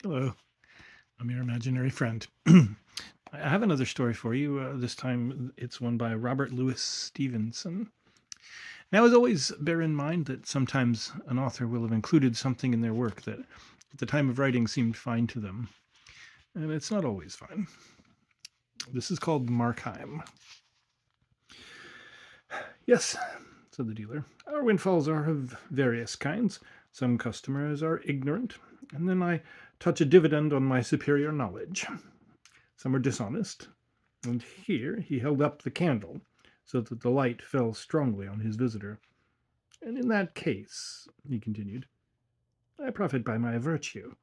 Hello, I'm your imaginary friend. I have another story for you. This time it's one by Robert Louis Stevenson. Now, as always, bear in mind that sometimes an author will have included something in their work that at the time of writing seemed fine to them, and it's not always fine. This is called Markheim. Yes, said the dealer, our windfalls are of various kinds. Some customers are ignorant, and then I touch a dividend on my superior knowledge. Some are dishonest, and here he held up the candle so that the light fell strongly on his visitor. And in that case, he continued, I profit by my virtue.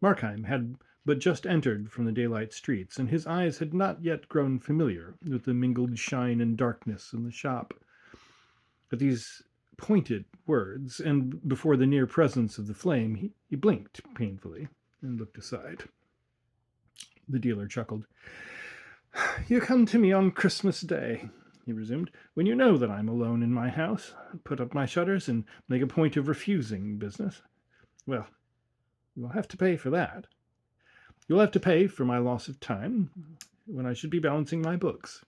Markheim had but just entered from the daylight streets, and his eyes had not yet grown familiar with the mingled shine and darkness in the shop. At these pointed words, and before the near presence of the flame, he blinked painfully and looked aside. The dealer chuckled. You come to me on Christmas Day, he resumed, when you know that I'm alone in my house, put up my shutters, and make a point of refusing business. Well, you'll have to pay for that. You'll have to pay for my loss of time when I should be balancing my books.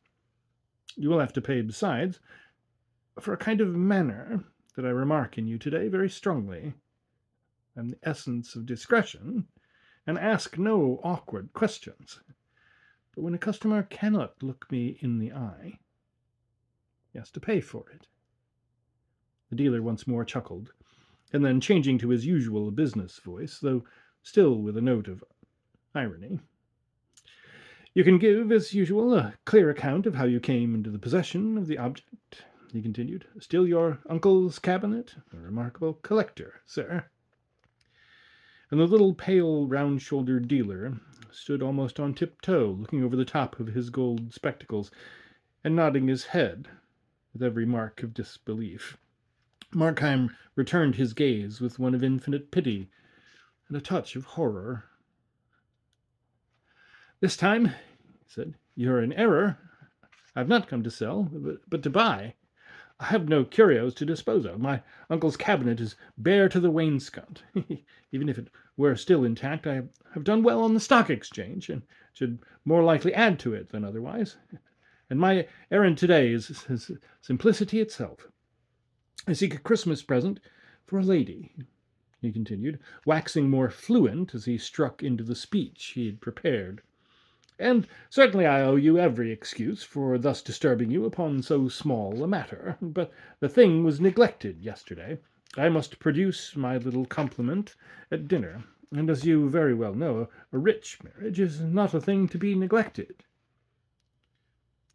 You will have to pay, besides, for a kind of manner that I remark in you today very strongly. I'm the essence of discretion, and ask no awkward questions. But when a customer cannot look me in the eye, he has to pay for it. The dealer once more chuckled, and then, changing to his usual business voice, though still with a note of irony, you can give, as usual, a clear account of how you came into the possession of the object, he continued. Still your uncle's cabinet? A remarkable collector, sir. And the little pale, round-shouldered dealer stood almost on tiptoe, looking over the top of his gold spectacles, and nodding his head with every mark of disbelief. Markheim returned his gaze with one of infinite pity and a touch of horror. This time, he said, you're in error. I've not come to sell, but to buy. I have no curios to dispose of. My uncle's cabinet is bare to the wainscot. Even if it were still intact, I have done well on the stock exchange, and should more likely add to it than otherwise. And my errand today is simplicity itself. I seek a Christmas present for a lady, he continued, waxing more fluent as he struck into the speech he had prepared. And certainly I owe you every excuse for thus disturbing you upon so small a matter, but the thing was neglected yesterday. I must produce my little compliment at dinner, and as you very well know, a rich marriage is not a thing to be neglected.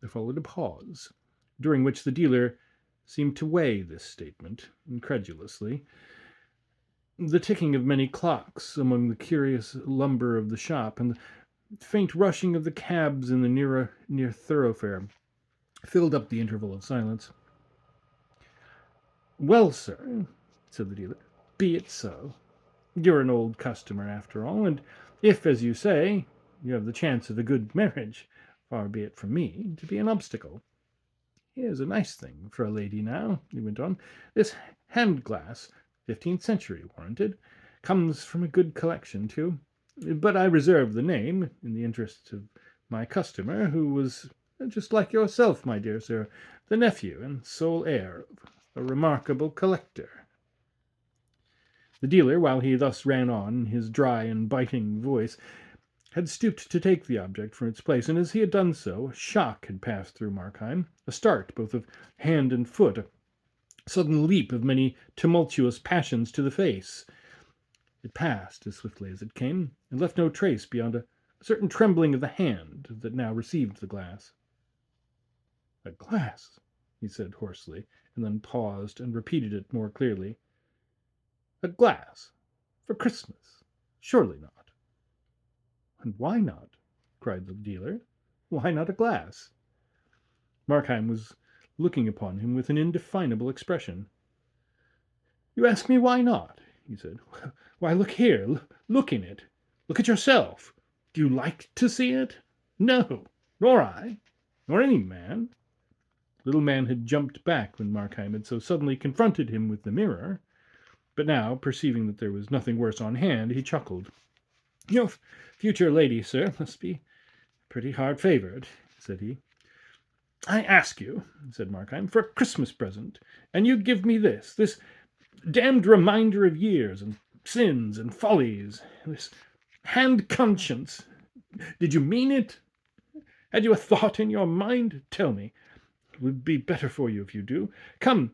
There followed a pause, during which the dealer seemed to weigh this statement incredulously. The ticking of many clocks among the curious lumber of the shop, and the faint rushing of the cabs in the near thoroughfare filled up the interval of silence. Well, sir, said the dealer, be it so. You're an old customer, after all, and if, as you say, you have the chance of a good marriage, far be it from me to be an obstacle. Here's a nice thing for a lady now, he went on. This hand-glass, 15th century warranted, comes from a good collection, too. But I reserve the name, in the interests of my customer, who was just like yourself, my dear sir, the nephew and sole heir of a remarkable collector. The dealer, while he thus ran on in his dry and biting voice, had stooped to take the object from its place, and as he had done so, a shock had passed through Markheim, a start both of hand and foot, a sudden leap of many tumultuous passions to the face. It passed as swiftly as it came, and left no trace beyond a certain trembling of the hand that now received the glass. A glass, he said hoarsely, and then paused and repeated it more clearly. A glass? For Christmas? Surely not. And why not? Cried the dealer. Why not a glass? Markheim was looking upon him with an indefinable expression. You ask me why not? He said. Why, look here, look in it. Look at yourself. Do you like to see it? No, nor I, nor any man. The little man had jumped back when Markheim had so suddenly confronted him with the mirror. But now, perceiving that there was nothing worse on hand, he chuckled. "Your future lady, sir, must be pretty hard favoured," said he. "I ask you," said Markheim, "for a Christmas present, and you give me this damned reminder of years and sins and follies, this hand conscience. Did you mean it? Had you a thought in your mind? Tell me. It would be better for you if you do. Come,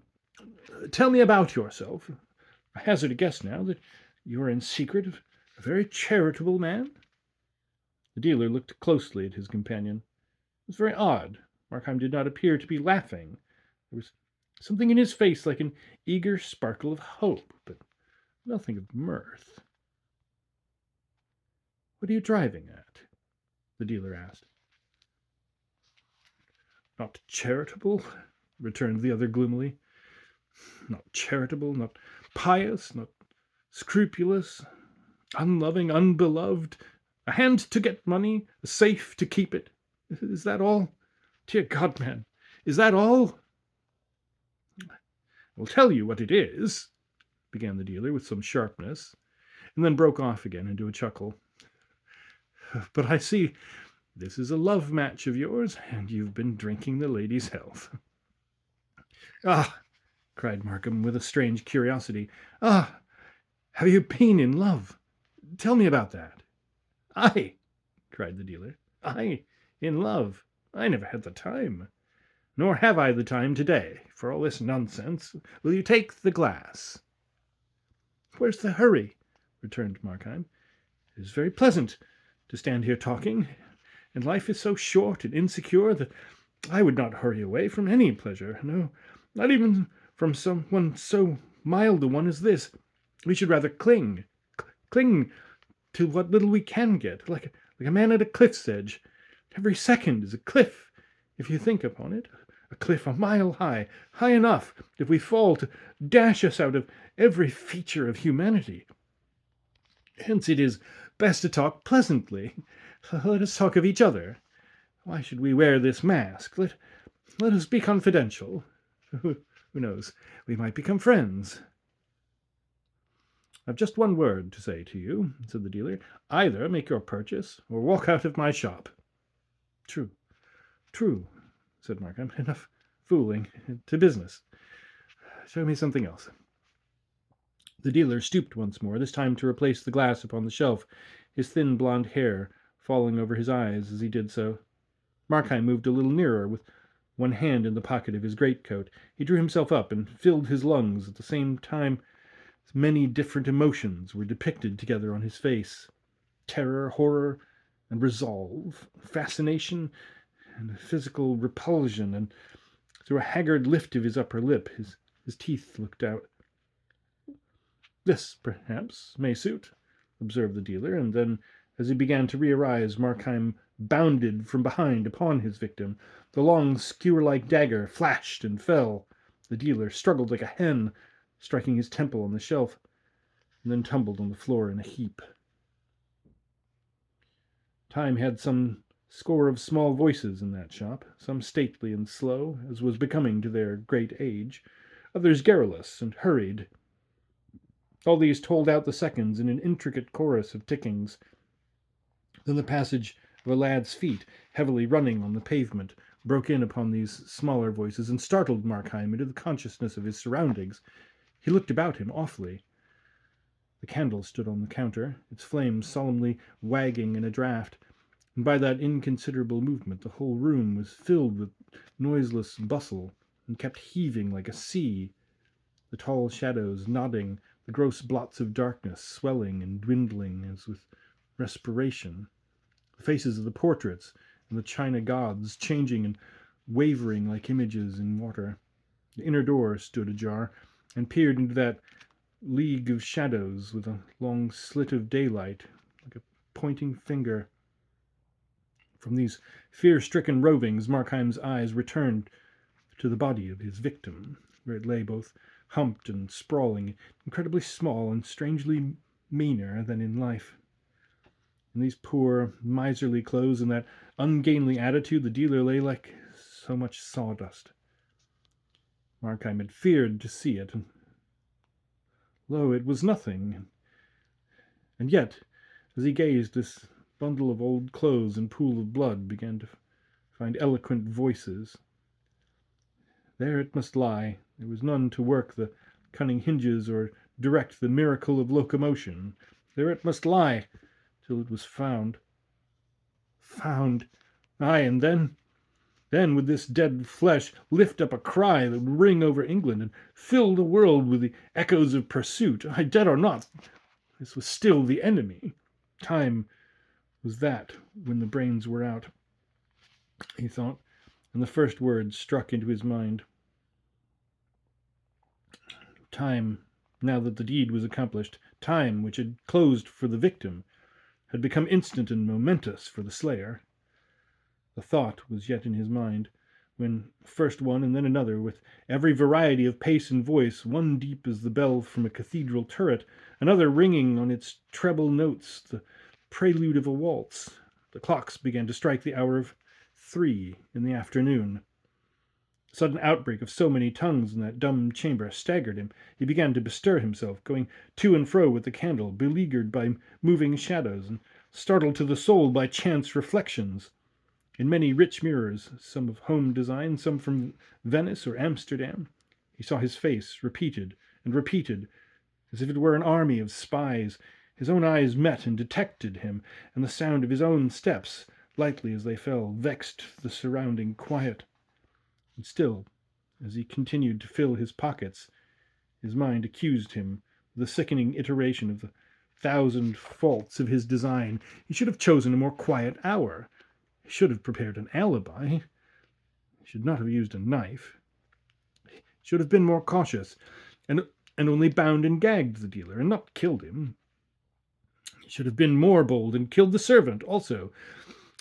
tell me about yourself. I hazard a guess now that you are in secret a very charitable man." The dealer looked closely at his companion. It was very odd. Markheim did not appear to be laughing. There was something in his face like an eager sparkle of hope, but nothing of mirth. "What are you driving at?" the dealer asked. "Not charitable," returned the other gloomily. "Not charitable, not pious, not scrupulous, unloving, unbeloved, a hand to get money, a safe to keep it. Is that all? Dear God, man, is that all?" "I will tell you what it is," began the dealer with some sharpness, and then broke off again into a chuckle. "But I see this is a love match of yours, and you've been drinking the lady's health." "Ah!" cried Markham with a strange curiosity. "Ah! Have you been in love? Tell me about that." "I!" cried the dealer. "I in love? I never had the time. Nor have I the time today, for all this nonsense. Will you take the glass?" "Where's the hurry?" returned Markheim. "It is very pleasant to stand here talking, and life is so short and insecure that I would not hurry away from any pleasure, no, not even from one so mild a one as this. We should rather cling to what little we can get, like a man at a cliff's edge. Every second is a cliff, if you think upon it, a cliff a mile high, high enough, if we fall, to dash us out of every feature of humanity. Hence it is best to talk pleasantly. Let us talk of each other. Why should we wear this mask? Let us be confidential. Who knows? We might become friends." "I've just one word to say to you," said the dealer. "Either make your purchase, or walk out of my shop." True, said Markheim. "Enough fooling. To business. Show me something else." The dealer stooped once more, this time to replace the glass upon the shelf, his thin blonde hair falling over his eyes as he did so. Markheim moved a little nearer, with one hand in the pocket of his greatcoat. He drew himself up and filled his lungs. At the same time, many different emotions were depicted together on his face: terror, horror, and resolve, fascination, and physical repulsion, and through a haggard lift of his upper lip, his teeth looked out. "This, perhaps, may suit," observed the dealer, and then, as he began to re-arise, Markheim bounded from behind upon his victim. The long skewer-like dagger flashed and fell. The dealer struggled like a hen, striking his temple on the shelf, and then tumbled on the floor in a heap. Time had some score of small voices in that shop, some stately and slow, as was becoming to their great age, others garrulous and hurried. All these told out the seconds in an intricate chorus of tickings. Then the passage of a lad's feet, heavily running on the pavement, broke in upon these smaller voices and startled Markheim into the consciousness of his surroundings. He looked about him awfully. The candle stood on the counter, its flames solemnly wagging in a draught, and by that inconsiderable movement the whole room was filled with noiseless bustle, and kept heaving like a sea, the tall shadows nodding, the gross blots of darkness swelling and dwindling as with respiration, the faces of the portraits and the china gods changing and wavering like images in water. The inner door stood ajar, and peered into that league of shadows with a long slit of daylight, like a pointing finger. From these fear-stricken rovings, Markheim's eyes returned to the body of his victim, where it lay both humped and sprawling, incredibly small and strangely meaner than in life. In these poor, miserly clothes and that ungainly attitude, the dealer lay like so much sawdust. Markheim had feared to see it, and Lo, it was nothing. And yet, as he gazed, this bundle of old clothes and pool of blood began to find eloquent voices. There it must lie. There was none to work the cunning hinges or direct the miracle of locomotion. There it must lie till it was found. Found! Ay, and then would this dead flesh lift up a cry that would ring over England and fill the world with the echoes of pursuit. Ay, dead or not, this was still the enemy. Time was that when the brains were out, he thought, and the first words struck into his mind. Time, now that the deed was accomplished, time which had closed for the victim, had become instant and momentous for the slayer. The thought was yet in his mind, when first one and then another, with every variety of pace and voice, one deep as the bell from a cathedral turret, another ringing on its treble notes the prelude of a waltz, the clocks began to strike the hour of 3 in the afternoon. The sudden outbreak of so many tongues in that dumb chamber staggered him. He began to bestir himself, going to and fro with the candle, beleaguered by moving shadows, and startled to the soul by chance reflections. In many rich mirrors, some of home design, some from Venice or Amsterdam, he saw his face repeated and repeated, as if it were an army of spies. His own eyes met and detected him, and the sound of his own steps, lightly as they fell, vexed the surrounding quiet. And still, as he continued to fill his pockets, his mind accused him with a sickening iteration of the 1,000 faults of his design. He should have chosen a more quiet hour. He should have prepared an alibi. He should not have used a knife. He should have been more cautious, and only bound and gagged the dealer, and not killed him. He should have been more bold and killed the servant also.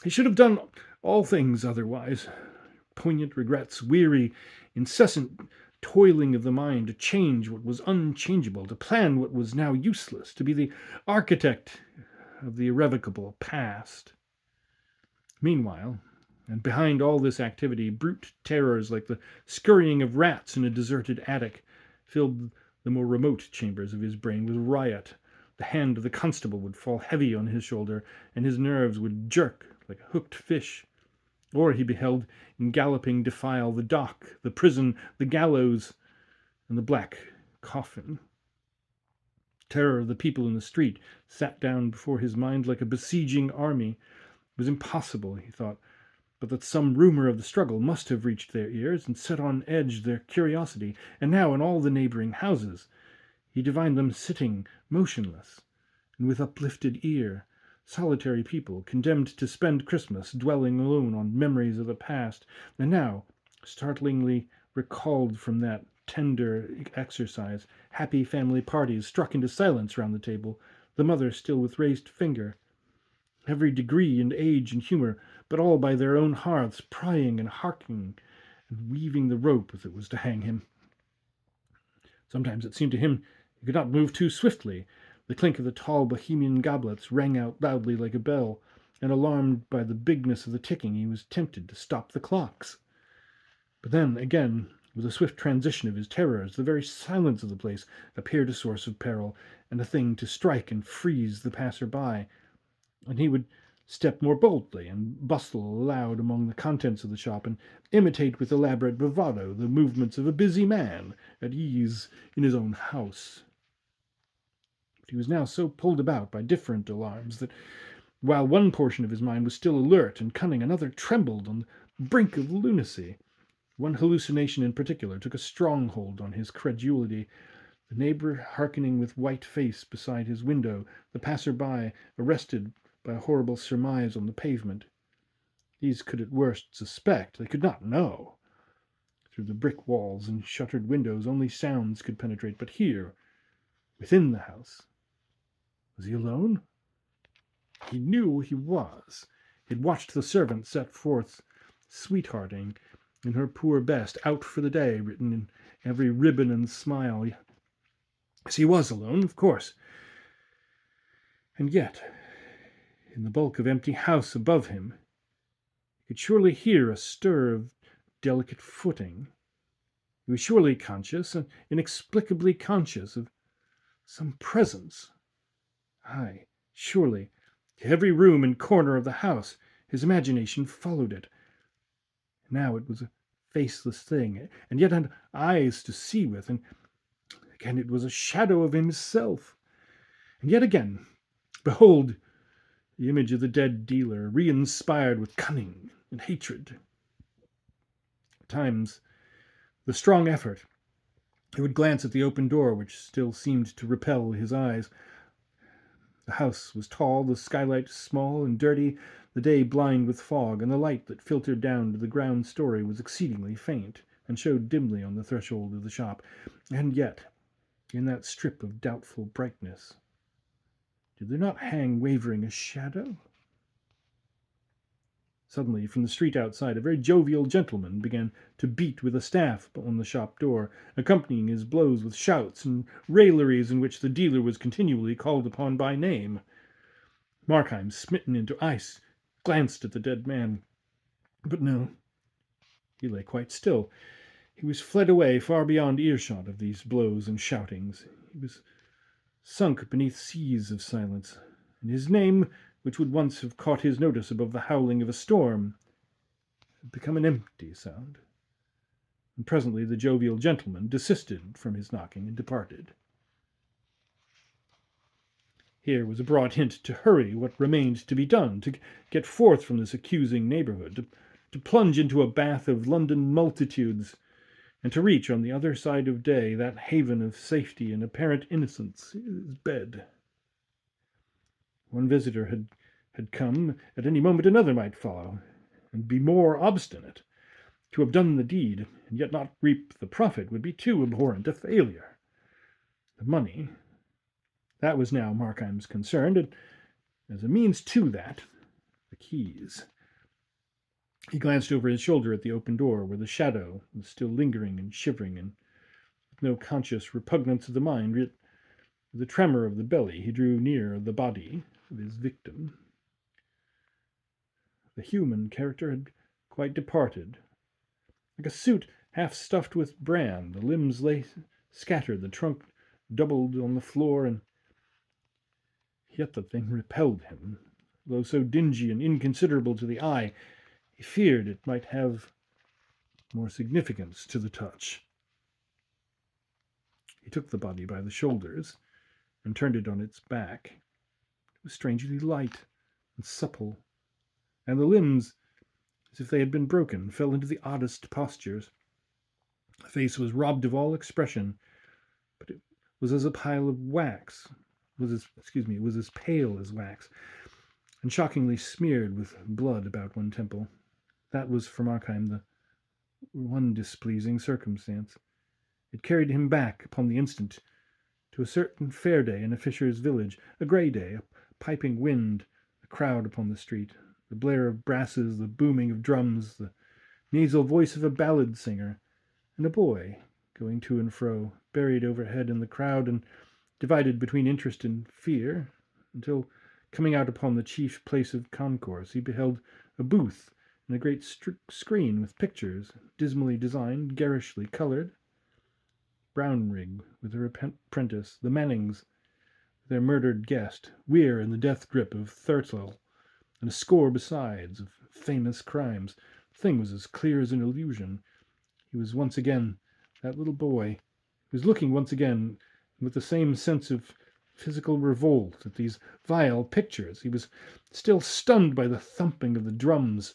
He should have done all things otherwise. Poignant regrets, weary, incessant toiling of the mind to change what was unchangeable, to plan what was now useless, to be the architect of the irrevocable past. Meanwhile, and behind all this activity, brute terrors like the scurrying of rats in a deserted attic filled the more remote chambers of his brain with riot. The hand of the constable would fall heavy on his shoulder, and his nerves would jerk like a hooked fish. Or he beheld in galloping defile the dock, the prison, the gallows, and the black coffin. Terror of the people in the street sat down before his mind like a besieging army. It was impossible, he thought, but that some rumor of the struggle must have reached their ears and set on edge their curiosity. And now in all the neighboring houses he divined them sitting motionless and with uplifted ear, solitary people, condemned to spend Christmas dwelling alone on memories of the past, and now, startlingly recalled from that tender exercise, happy family parties struck into silence round the table, the mother still with raised finger, every degree and age and humour, but all by their own hearths, prying and harking, and weaving the rope that was to hang him. Sometimes it seemed to him he could not move too swiftly. The clink of the tall Bohemian goblets rang out loudly like a bell, and alarmed by the bigness of the ticking, he was tempted to stop the clocks. But then, again, with a swift transition of his terrors, the very silence of the place appeared a source of peril, and a thing to strike and freeze the passer-by, and he would step more boldly and bustle aloud among the contents of the shop, and imitate with elaborate bravado the movements of a busy man at ease in his own house. But he was now so pulled about by different alarms that, while one portion of his mind was still alert and cunning, another trembled on the brink of lunacy. One hallucination in particular took a strong hold on his credulity. The neighbour hearkening with white face beside his window, the passer-by arrested by a horrible surmise on the pavement. These could at worst suspect, they could not know. Through the brick walls and shuttered windows only sounds could penetrate, but here, within the house, was he alone? He knew he was. He had watched the servant set forth, sweethearting, in her poor best, out for the day, written in every ribbon and smile. Yes, he was alone, of course. And yet, in the bulk of empty house above him, he could surely hear a stir of delicate footing. He was surely conscious, inexplicably conscious, of Some presence. Aye, surely. To every room and corner of the house, his imagination followed it. Now it was a faceless thing, and yet had eyes to see with, and again it was a shadow of himself. And yet again, behold, the image of the dead dealer, re-inspired with cunning and hatred. At times, with a strong effort, he would glance at the open door, which still seemed to repel his eyes. The house was tall, the skylight small and dirty, the day blind with fog, and the light that filtered down to the ground story was exceedingly faint, and showed dimly on the threshold of the shop. And yet, in that strip of doubtful brightness, did there not hang wavering a shadow? Suddenly, from the street outside, a very jovial gentleman began to beat with a staff on the shop door, accompanying his blows with shouts and railleries in which the dealer was continually called upon by name. Markheim, smitten into ice, glanced at the dead man. But no, he lay quite still. He was fled away far beyond earshot of these blows and shoutings. He was sunk beneath seas of silence, and his name, which would once have caught his notice above the howling of a storm, had become an empty sound. And presently the jovial gentleman desisted from his knocking and departed. Here was a broad hint to hurry what remained to be done, to get forth from this accusing neighborhood, to plunge into a bath of London multitudes, and to reach on the other side of day that haven of safety and apparent innocence, his bed. One visitor had come, at any moment another might follow, and be more obstinate. To have done the deed, and yet not reap the profit, would be too abhorrent a failure. The money, that was now Markheim's concern, and as a means to that, the keys. He glanced over his shoulder at the open door, where the shadow was still lingering and shivering, and with no conscious repugnance of the mind, yet with a tremor of the belly, he drew near the body of his victim. The human character had quite departed. Like a suit half stuffed with bran, the limbs lay scattered, the trunk doubled on the floor, and yet the thing repelled him. Though so dingy and inconsiderable to the eye, he feared it might have more significance to the touch. He took the body by the shoulders and turned it on its back. It was strangely light and supple, and the limbs, as if they had been broken, fell into the oddest postures. The face was robbed of all expression, but it was as a pile of wax, it was as pale as wax, and shockingly smeared with blood about one temple. That was for Markheim the one displeasing circumstance. It carried him back upon the instant to a certain fair day in a fisher's village, a grey day, a piping wind, a crowd upon the street, the blare of brasses, the booming of drums, the nasal voice of a ballad singer, and a boy going to and fro, buried overhead in the crowd and divided between interest and fear, until, coming out upon the chief place of concourse, he beheld a booth and a great screen with pictures, dismally designed, garishly coloured. Brownrigg with her apprentice, the Mannings, their murdered guest, Weir in the death grip of Thurtell, and a score besides of famous crimes. The thing was as clear as an illusion. He was once again that little boy. He was looking once again with the same sense of physical revolt at these vile pictures. He was still stunned by the thumping of the drums.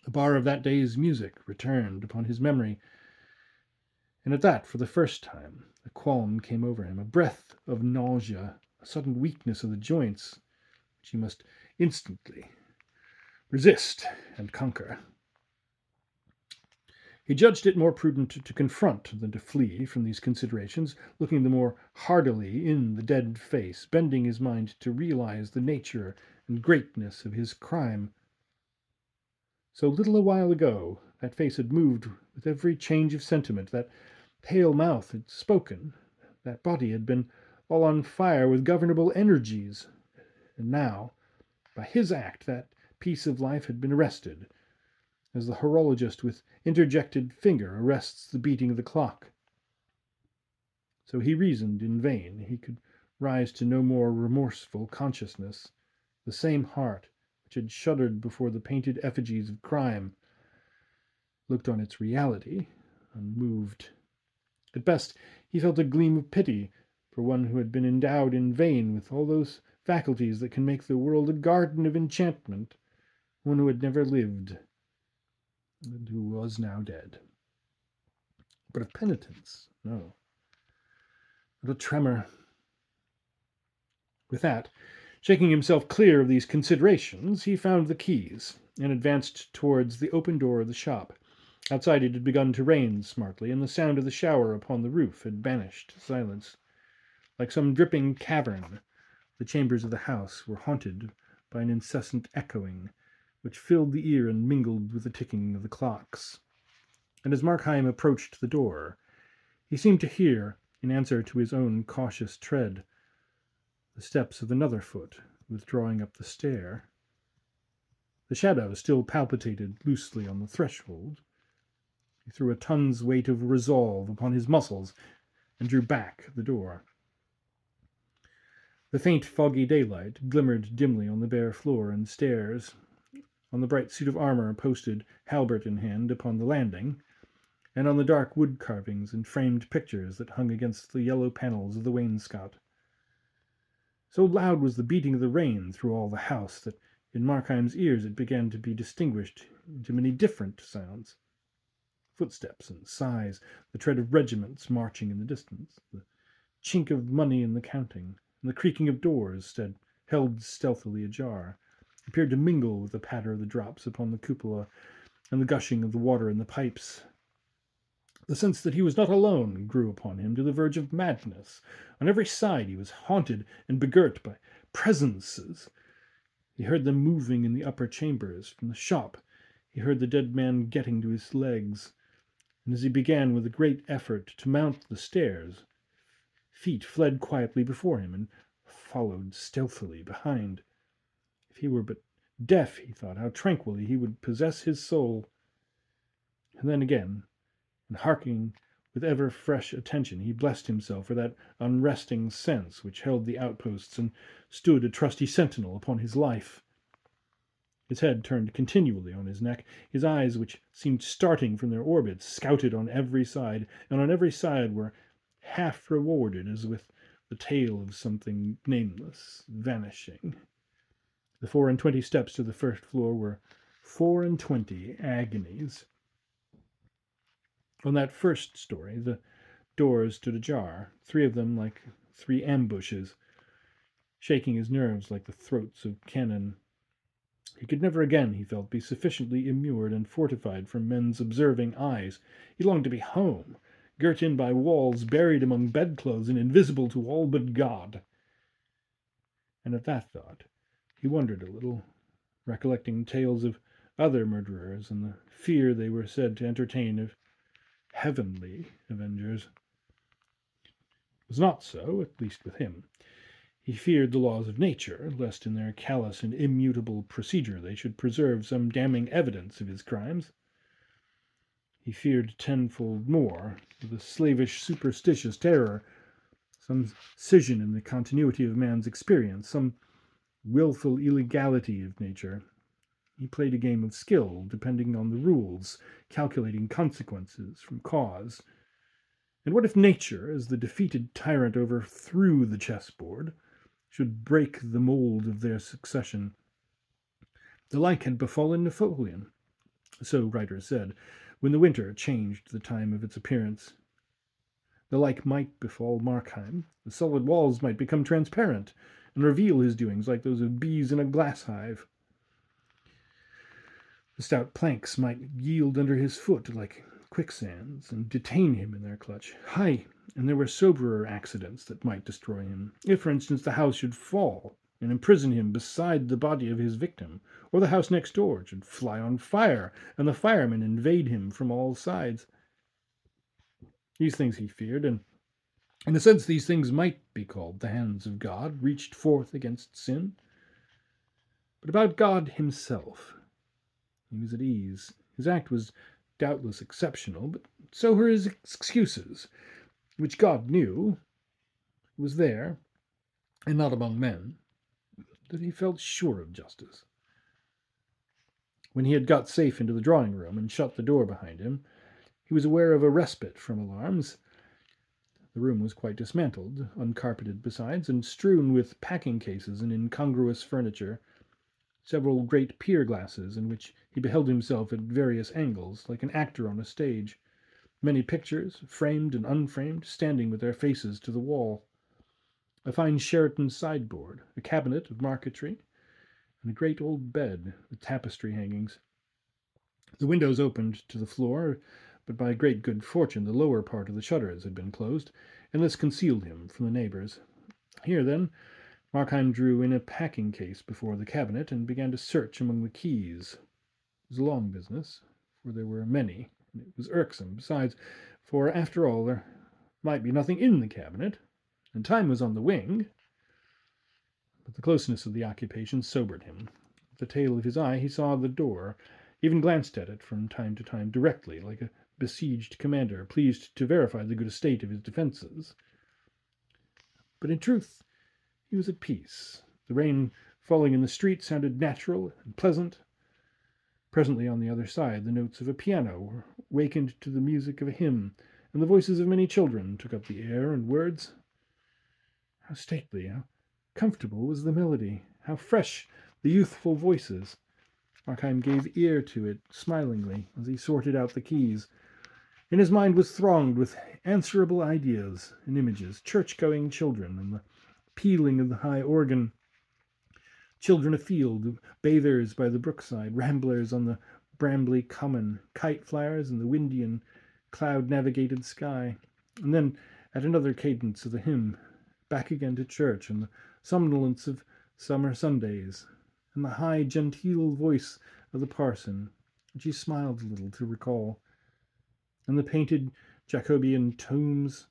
The bar of that day's music returned upon his memory, and at that, for the first time, a qualm came over him, a breath of nausea, a sudden weakness of the joints, which he must instantly resist and conquer. He judged it more prudent to confront than to flee from these considerations, looking the more hardily in the dead face, bending his mind to realize the nature and greatness of his crime. So little a while ago, that face had moved with every change of sentiment, that pale mouth had spoken, that body had been all on fire with governable energies, and now, by his act, that piece of life had been arrested, as the horologist with interjected finger arrests the beating of the clock. So he reasoned in vain. He could rise to no more remorseful consciousness. The same heart which had shuddered before the painted effigies of crime looked on its reality, unmoved. At best, he felt a gleam of pity for one who had been endowed in vain with all those faculties that can make the world a garden of enchantment, one who had never lived, and who was now dead. But of penitence, no. Not a tremor. With that, shaking himself clear of these considerations, he found the keys, and advanced towards the open door of the shop. Outside it had begun to rain smartly, and the sound of the shower upon the roof had banished silence. Like some dripping cavern, the chambers of the house were haunted by an incessant echoing, which filled the ear and mingled with the ticking of the clocks. And as Markheim approached the door, he seemed to hear, in answer to his own cautious tread, the steps of another foot withdrawing up the stair. The shadow still palpitated loosely on the threshold. He threw a ton's weight of resolve upon his muscles and drew back the door. The faint, foggy daylight glimmered dimly on the bare floor and stairs, on the bright suit of armor posted, halbert in hand, upon the landing, and on the dark wood carvings and framed pictures that hung against the yellow panels of the wainscot. So loud was the beating of the rain through all the house that in Markheim's ears it began to be distinguished into many different sounds. Footsteps and sighs, the tread of regiments marching in the distance, the chink of money in the counting, and the creaking of doors held stealthily ajar, appeared to mingle with the patter of the drops upon the cupola and the gushing of the water in the pipes. The sense that he was not alone grew upon him to the verge of madness. On every side he was haunted and begirt by presences. He heard them moving in the upper chambers. From the shop he heard the dead man getting to his legs, and as he began with a great effort to mount the stairs, feet fled quietly before him and followed stealthily behind. If he were but deaf, he thought, how tranquilly he would possess his soul. And then again, and harking with ever fresh attention, he blessed himself for that unresting sense which held the outposts and stood a trusty sentinel upon his life. His head turned continually on his neck, his eyes, which seemed starting from their orbits, scouted on every side, and on every side were half rewarded as with the tale of something nameless, vanishing. The 24 steps to the first floor were 24 agonies. On that first story, the doors stood ajar, 3 of them like 3 ambushes, shaking his nerves like the throats of cannon. He could never again, he felt, be sufficiently immured and fortified from men's observing eyes. He longed to be home, girt in by walls, buried among bedclothes, and invisible to all but God. And at that thought, he wondered a little, recollecting tales of other murderers and the fear they were said to entertain of heavenly avengers. It was not so, at least with him. He feared the laws of nature, lest in their callous and immutable procedure they should preserve some damning evidence of his crimes. He feared tenfold more the slavish, superstitious terror, some scission in the continuity of man's experience, some willful illegality of nature. He played a game of skill, depending on the rules, calculating consequences from cause. And what if nature, as the defeated tyrant overthrew the chessboard, should break the mold of their succession? The like had befallen Napoleon, so writers said, when the winter changed the time of its appearance. The like might befall Markheim. The solid walls might become transparent, and reveal his doings like those of bees in a glass hive. The stout planks might yield under his foot like quicksands, and detain him in their clutch. Aye, and there were soberer accidents that might destroy him. If, for instance, the house should fall and imprison him beside the body of his victim, or the house next door should fly on fire, and the firemen invade him from all sides. These things he feared, and in a sense these things might be called the hands of God, reached forth against sin. But about God himself, he was at ease. His act was doubtless exceptional, but so were his excuses. which God knew was there, and not among men, that he felt sure of justice. When he had got safe into the drawing-room and shut the door behind him, he was aware of a respite from alarms. The room was quite dismantled, uncarpeted besides, and strewn with packing cases and incongruous furniture, several great pier glasses in which he beheld himself at various angles, like an actor on a stage, many pictures, framed and unframed, standing with their faces to the wall, a fine Sheraton sideboard, a cabinet of marquetry, and a great old bed with tapestry hangings. The windows opened to the floor, but by great good fortune the lower part of the shutters had been closed, and this concealed him from the neighbours. Here, then, Markheim drew in a packing-case before the cabinet, and began to search among the keys. It was a long business, for there were many, and it was irksome, besides, for, after all, there might be nothing in the cabinet, and time was on the wing. But the closeness of the occupation sobered him. With the tail of his eye he saw the door, even glanced at it from time to time directly, like a besieged commander pleased to verify the good estate of his defences. But in truth he was at peace. The rain falling in the street sounded natural and pleasant. Presently, on the other side, the notes of a piano wakened to the music of a hymn, and the voices of many children took up the air and words. How stately, how comfortable was the melody, how fresh the youthful voices! Markheim gave ear to it smilingly as he sorted out the keys, and his mind was thronged with answerable ideas and images, church-going children, and the pealing of the high organ, children afield, bathers by the brookside, ramblers on the brambly common, kite-flyers in the windy and cloud-navigated sky, and then, at another cadence of the hymn, back again to church, and the somnolence of summer Sundays, and the high genteel voice of the parson, which he smiled a little to recall, and the painted Jacobean tomes,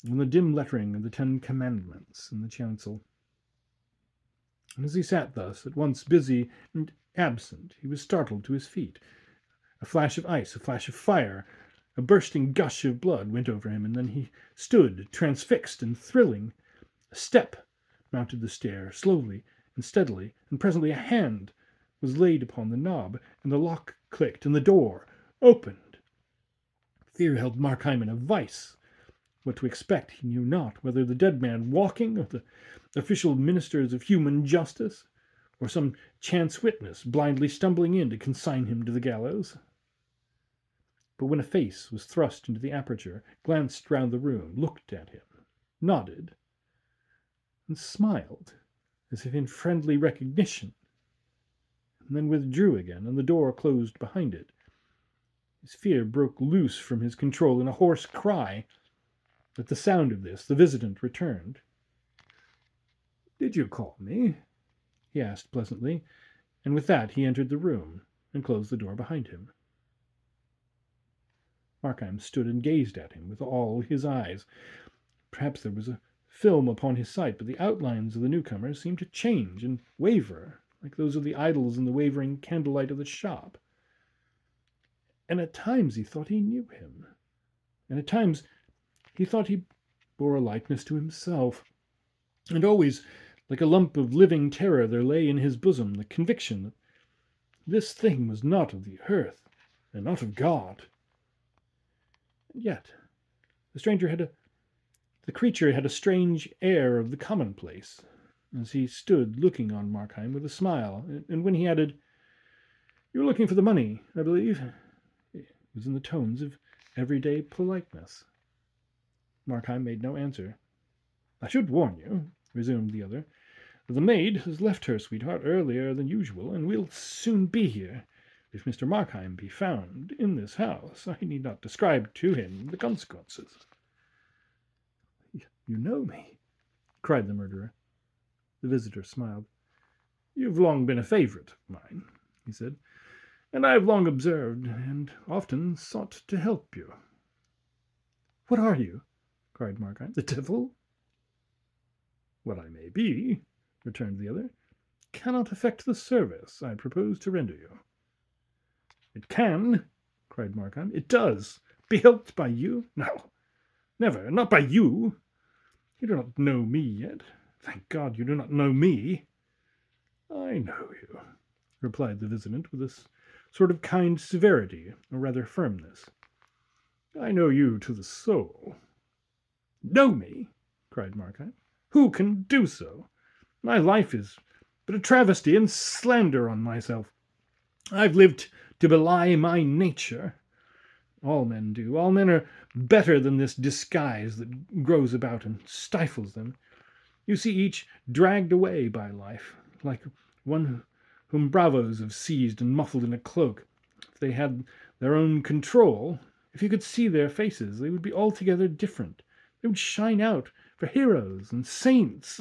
and the dim lettering of the 10 Commandments in the chancel. And as he sat thus, at once busy and absent, he was startled to his feet. A flash of ice, a flash of fire, a bursting gush of blood went over him, and then he stood, transfixed and thrilling. A step mounted the stair, slowly and steadily, and presently a hand was laid upon the knob, and the lock clicked, and the door opened. Fear held Markheim in a vice. What to expect he knew not, whether the dead man walking, or the official ministers of human justice, or some chance witness blindly stumbling in to consign him to the gallows. But when a face was thrust into the aperture, glanced round the room, looked at him, nodded, and smiled, as if in friendly recognition, and then withdrew again, and the door closed behind it, his fear broke loose from his control in a hoarse cry. At the sound of this, the visitant returned. "Did you call me?" he asked pleasantly, and with that he entered the room and closed the door behind him. Markheim stood and gazed at him with all his eyes. Perhaps there was a film upon his sight, but the outlines of the newcomer seemed to change and waver, like those of the idols in the wavering candlelight of the shop. And at times he thought he knew him, and at times he thought he bore a likeness to himself, and always, like a lump of living terror, there lay in his bosom the conviction that this thing was not of the earth, and not of God. And yet the creature had a strange air of the commonplace, as he stood looking on Markheim with a smile, and when he added, "You are looking for the money, I believe," it was in the tones of everyday politeness. Markheim made no answer. "I should warn you," resumed the other, "that the maid has left her sweetheart earlier than usual, and will soon be here. If Mr. Markheim be found in this house, I need not describe to him the consequences." "You know me," cried the murderer. The visitor smiled. "You've long been a favourite of mine," he said, "and I have long observed and often sought to help you." "What are you?" cried Markheim. "The devil?" "What I may be," returned the other, "cannot affect the service I propose to render you." "It can," cried Markheim. "It does. Be helped by you? No. Never, not by you. You do not know me yet. Thank God you do not know me. I know you, replied the visitant with a sort of kind severity, or rather firmness. I know you to the soul. Know me? Cried Markheim. Who can do so? My life is but a travesty and slander on myself. I've lived to belie my nature. All men do. All men are better than this disguise that grows about and stifles them. You see each dragged away by life, like one whom bravos have seized and muffled in a cloak. If they had their own control, if you could see their faces, they would be altogether different. They would shine out for heroes and saints.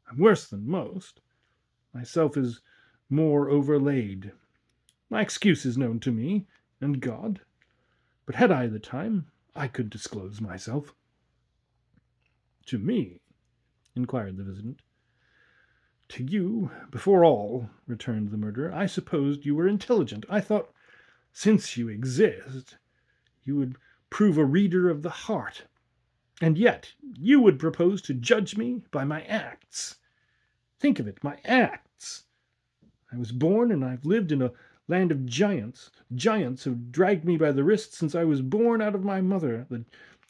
I'm worse than most. Myself is more overlaid. My excuse is known to me and God. But had I the time, I could disclose myself. To me? Inquired the visitant. To you, before all, returned the murderer. I supposed you were intelligent. I thought, since you exist, you would prove a reader of the heart. And yet, you would propose to judge me by my acts. Think of it, my acts. I was born and I've lived in a land of giants. Giants have dragged me by the wrist since I was born out of my mother, the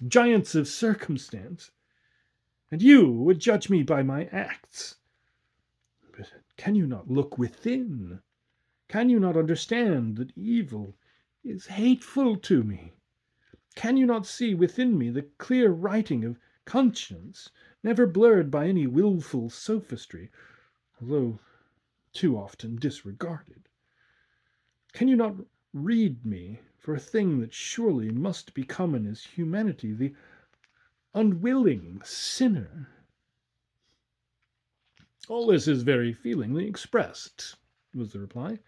giants of circumstance. And you would judge me by my acts. But can you not look within? Can you not understand that evil is hateful to me? Can you not see within me the clear writing of conscience, never blurred by any wilful sophistry, although too often disregarded? Can you not read me for a thing that surely must be common as humanity, the unwilling sinner? All this is very feelingly expressed, was the reply,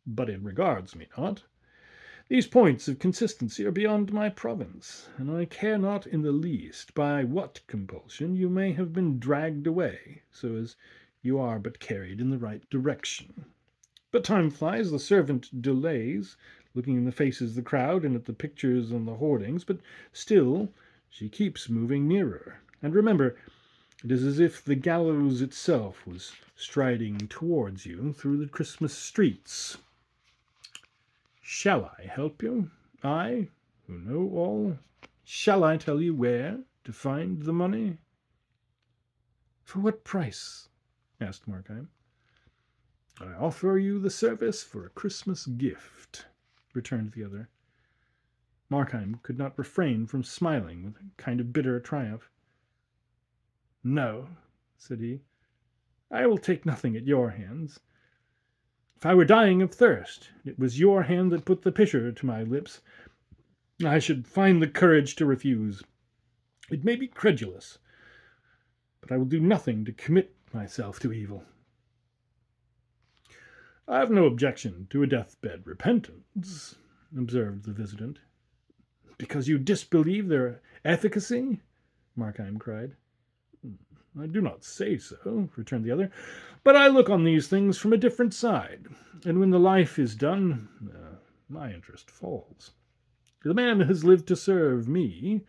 but it regards me not. These points of consistency are beyond my province, and I care not in the least by what compulsion you may have been dragged away, so as you are but carried in the right direction. But time flies, the servant delays, looking in the faces of the crowd and at the pictures on the hoardings, but still she keeps moving nearer. And remember, it is as if the gallows itself was striding towards you through the Christmas streets. Shall I help you? I, who know all, shall I tell you where to find the money? For what price? Asked Markheim. I offer you the service for a Christmas gift, returned the other. Markheim could not refrain from smiling with a kind of bitter triumph. No, said he, I will take nothing at your hands. If I were dying of thirst, it was your hand that put the pitcher to my lips. I should find the courage to refuse. It may be credulous, but I will do nothing to commit myself to evil. I have no objection to a deathbed repentance, observed the visitant. Because you disbelieve their efficacy? Markheim cried. I do not say so, returned the other, but I look on these things from a different side, and when the life is done, my interest falls. The man has lived to serve me,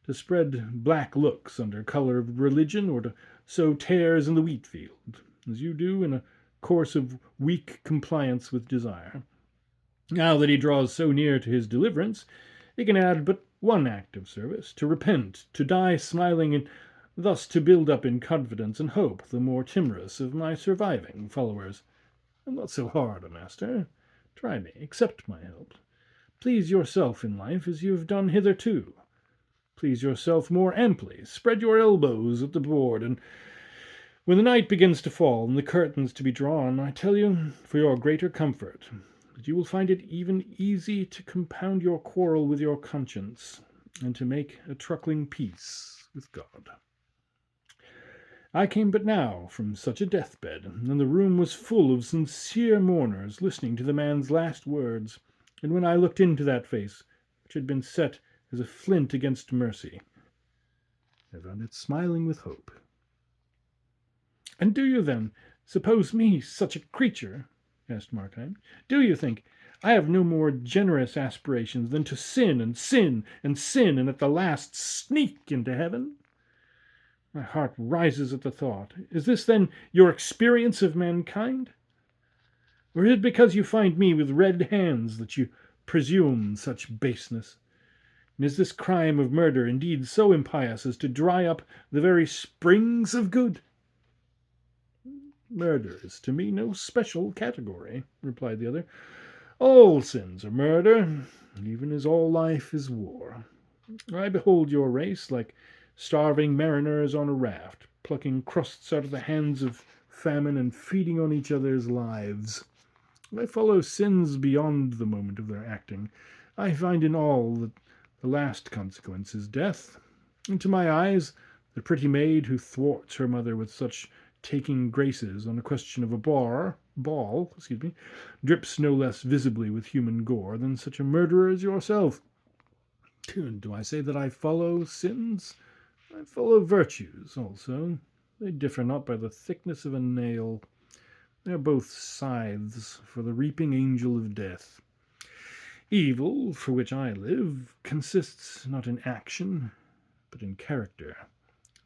to spread black looks under color of religion, or to sow tares in the wheat field, as you do in a course of weak compliance with desire. Now that he draws so near to his deliverance, he can add but one act of service, to repent, to die smiling, and thus to build up in confidence and hope the more timorous of my surviving followers. I'm not so hard a master. Try me, accept my help. Please yourself in life as you have done hitherto. Please yourself more amply. Spread your elbows at the board, and when the night begins to fall and the curtains to be drawn, I tell you, for your greater comfort, that you will find it even easy to compound your quarrel with your conscience, and to make a truckling peace with God. I came but now from such a deathbed, and the room was full of sincere mourners listening to the man's last words, and when I looked into that face, which had been set as a flint against mercy, I found it smiling with hope. And do you then suppose me such a creature? Asked Markheim. Do you think I have no more generous aspirations than to sin and sin and sin, and at the last sneak into heaven. My heart rises at the thought. Is this, then, your experience of mankind? Or is it because you find me with red hands that you presume such baseness? And is this crime of murder indeed so impious as to dry up the very springs of good? Murder is to me no special category, replied the other. All sins are murder, even as all life is war. I behold your race like starving mariners on a raft, plucking crusts out of the hands of famine and feeding on each other's lives. I follow sins beyond the moment of their acting. I find in all that the last consequence is death. And to my eyes, the pretty maid who thwarts her mother with such taking graces on a question of a ball, drips no less visibly with human gore than such a murderer as yourself. Do I say that I follow sins? I follow virtues also. They differ not by the thickness of a nail. They are both scythes for the reaping angel of death. Evil, for which I live, consists not in action, but in character.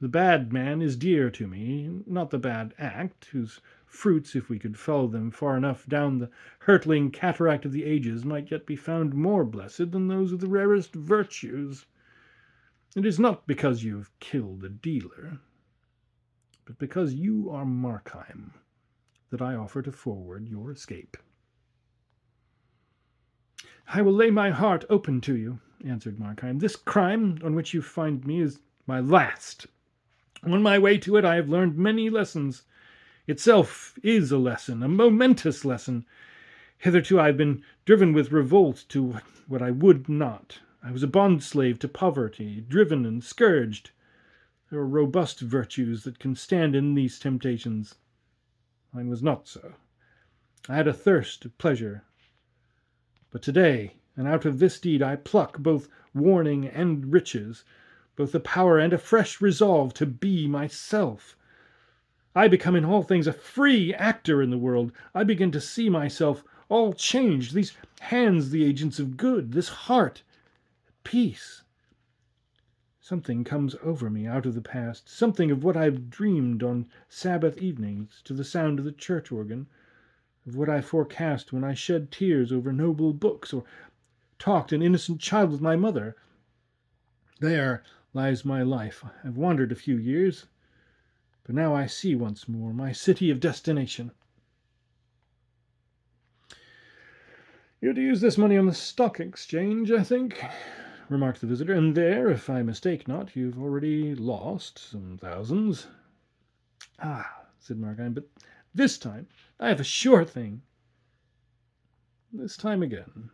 The bad man is dear to me, not the bad act, whose fruits, if we could follow them far enough down the hurtling cataract of the ages, might yet be found more blessed than those of the rarest virtues. It is not because you have killed a dealer, but because you are Markheim, that I offer to forward your escape. I will lay my heart open to you, answered Markheim. This crime on which you find me is my last. On my way to it I have learned many lessons. Itself is a lesson, a momentous lesson. Hitherto I have been driven with revolt to what I would not. I was a bond-slave to poverty, driven and scourged. There are robust virtues that can stand in these temptations. Mine was not so. I had a thirst of pleasure. But today, and out of this deed, I pluck both warning and riches, both a power and a fresh resolve to be myself. I become in all things a free actor in the world. I begin to see myself all changed, these hands the agents of good, this heart at peace. Something comes over me out of the past, something of what I've dreamed on Sabbath evenings to the sound of the church organ, of what I forecast when I shed tears over noble books, or talked an innocent child with my mother. There lies my life. I've wandered a few years, but now I see once more my city of destination. You're to use this money on the stock exchange, I think, remarked the visitor, and there, if I mistake not, you've already lost some thousands. Ah, said Markheim, but this time I have a sure thing. This time again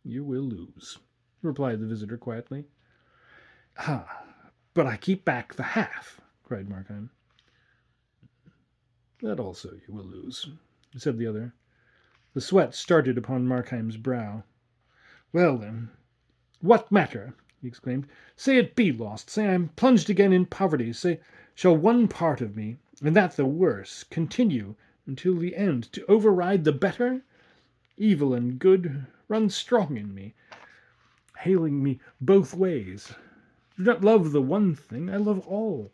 you will lose, replied the visitor quietly. Ah, but I keep back the half, cried Markheim. That also you will lose, said the other. The sweat started upon Markheim's brow. Well, then, what matter? He exclaimed. Say it be lost. Say I am plunged again in poverty. Say, shall one part of me, and that the worse, continue until the end, to override the better? Evil and good run strong in me, hailing me both ways. I do not love the one thing, I love all.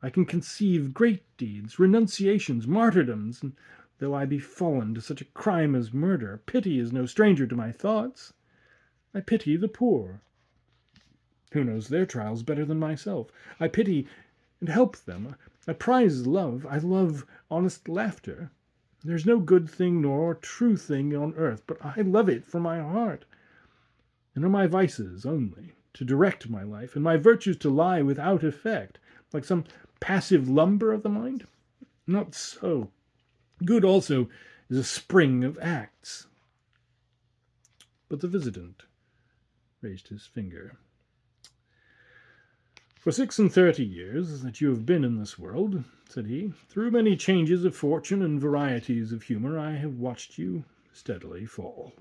I can conceive great deeds, renunciations, martyrdoms, and though I be fallen to such a crime as murder, pity is no stranger to my thoughts. I pity the poor. Who knows their trials better than myself? I pity and help them. I prize love. I love honest laughter. There's no good thing nor true thing on earth, but I love it from my heart. And are my vices only to direct my life, and my virtues to lie without effect, like some passive lumber of the mind? Not so. Good also is a spring of acts. But the visitant raised his finger. For 36 years that you have been in this world, said he, through many changes of fortune and varieties of humor, I have watched you steadily fall.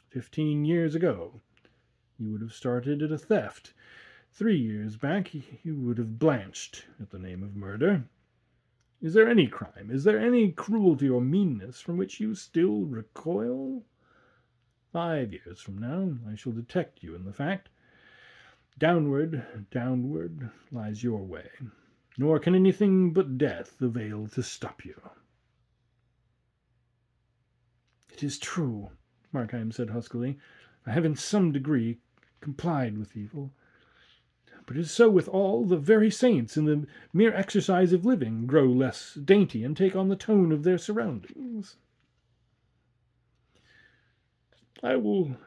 15 years ago, you would have started at a theft. 3 years back, you would have blanched at the name of murder. Is there any crime, is there any cruelty or meanness from which you still recoil? 5 years from now I shall detect you in the fact. Downward, downward lies your way, nor can anything but death avail to stop you." "It is true," Markheim said huskily. "I have in some degree complied with evil. But it is so with all the very saints. In the mere exercise of living, grow less dainty and take on the tone of their surroundings." "I will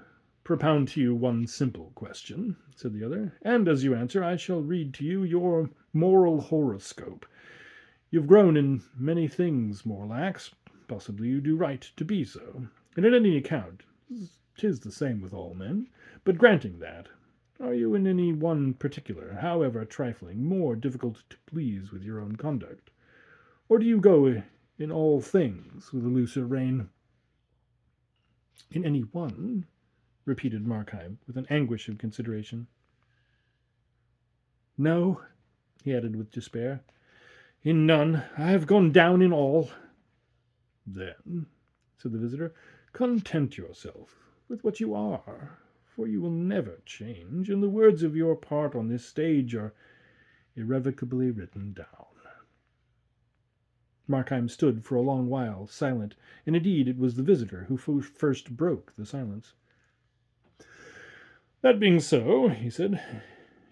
propound to you one simple question," said the other, "and as you answer I shall read to you your moral horoscope. You've grown in many things more lax. Possibly you do right to be so. And at any account, 'tis the same with all men. But granting that, are you in any one particular, however trifling, more difficult to please with your own conduct? Or do you go in all things with a looser rein?" "In any one?" repeated Markheim, with an anguish of consideration. "No," he added with despair, "in none. I have gone down in all." "Then," said the visitor, "content yourself with what you are, for you will never change, and the words of your part on this stage are irrevocably written down." Markheim stood for a long while, silent, and indeed it was the visitor who first broke the silence. "That being so," he said,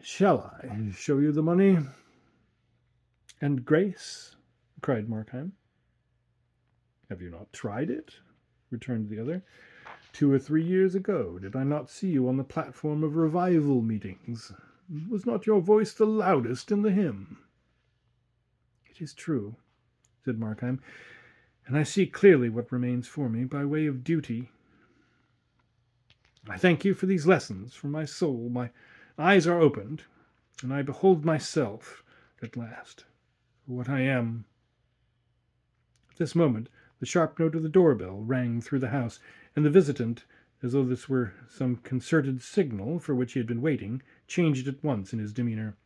"shall I show you the money?" "And grace?" cried Markheim. "Have you not tried it?" returned the other. 2 or 3 years ago, did I not see you on the platform of revival meetings? Was not your voice the loudest in the hymn?" "It is true," said Markheim, "and I see clearly what remains for me by way of duty. I thank you for these lessons from my soul. My eyes are opened, and I behold myself at last for what I am." At this moment the sharp note of the doorbell rang through the house, and the visitant, as though this were some concerted signal for which he had been waiting, changed at once in his demeanour.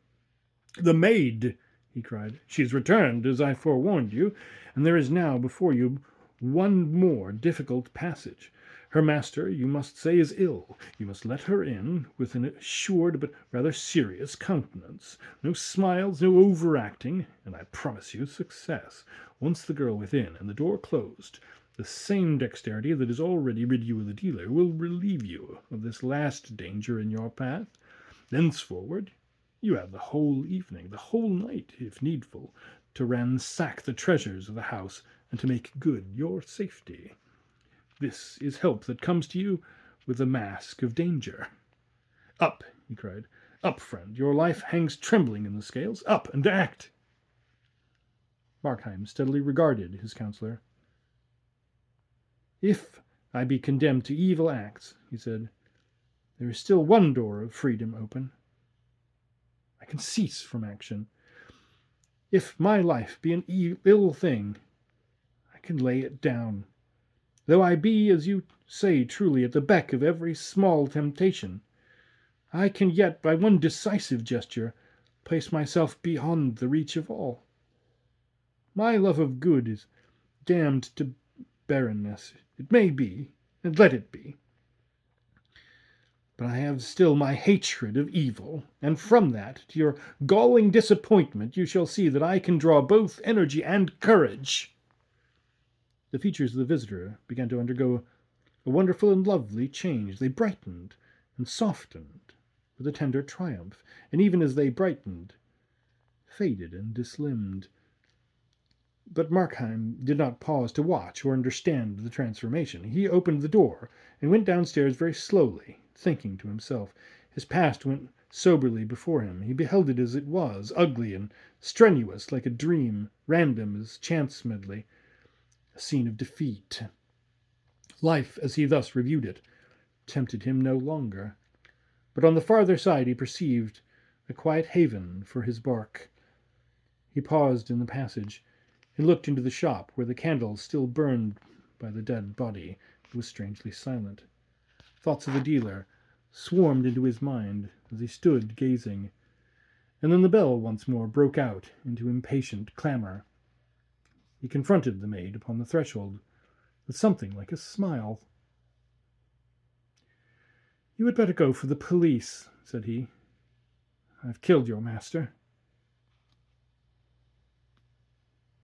"The maid!" he cried. "She has returned, as I forewarned you, and there is now before you one more difficult passage. Her master, you must say, is ill. You must let her in with an assured but rather serious countenance. No smiles, no overacting, and I promise you success. Once the girl within and the door closed, the same dexterity that has already rid you of the dealer will relieve you of this last danger in your path. Thenceforward you have the whole evening, the whole night, if needful, to ransack the treasures of the house and to make good your safety. This is help that comes to you with the mask of danger. Up," he cried. "Up, friend, your life hangs trembling in the scales. Up, and act." Markheim steadily regarded his counsellor. "If I be condemned to evil acts," he said, "there is still one door of freedom open. I can cease from action. If my life be an ill thing, I can lay it down. Though I be, as you say truly, at the beck of every small temptation, I can yet, by one decisive gesture, place myself beyond the reach of all. My love of good is damned to barrenness. It may be, and let it be. But I have still my hatred of evil, and from that, to your galling disappointment, you shall see that I can draw both energy and courage." The features of the visitor began to undergo a wonderful and lovely change. They brightened and softened with a tender triumph, and even as they brightened, faded and dislimned. But Markheim did not pause to watch or understand the transformation. He opened the door and went downstairs very slowly, thinking to himself. His past went soberly before him. He beheld it as it was, ugly and strenuous like a dream, random as chance medley, a scene of defeat. Life, as he thus reviewed it, tempted him no longer. But on the farther side he perceived a quiet haven for his bark. He paused in the passage and looked into the shop, where the candles still burned by the dead body. It was strangely silent. Thoughts of the dealer swarmed into his mind as he stood gazing, and then the bell once more broke out into impatient clamour. He confronted the maid upon the threshold with something like a smile. "You had better go for the police," said he. "I've killed your master.